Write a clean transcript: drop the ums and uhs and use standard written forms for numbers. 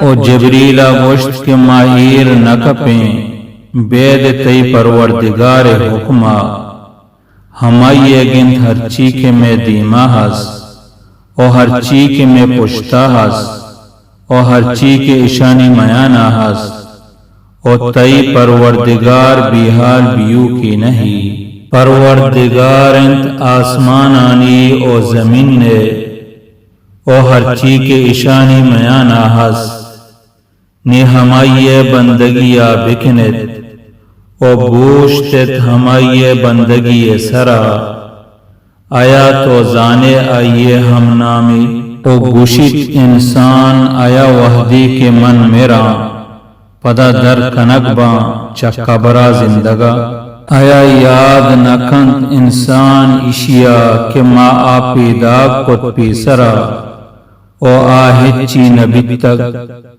او جبریل گوشت کے ماہیر نکپیں بید تی پروردگار حکمہ ہمائی گنت ہر چیک میں دیما ہس او ہر چیک میں پشتا ہس او ہر چیک اشانی میانا ہس او تی پروردگار بیحال بیو کی نہیں پروردگار انت آسمان آنی او زمین نے او ہر چیک اشانی میانا ہس نی ہمائی بندگیا بکنت او بوشتت ہمائی بندگی سرا آیا تو زانے آئیے ہم نامی او گوشت انسان آیا وحدی کے من میرا پدا در کنک باں چکا برا زندگا آیا یاد نکند انسان اشیا کہ ما آپی داگ کت پی سرا او آہد چی نبی تک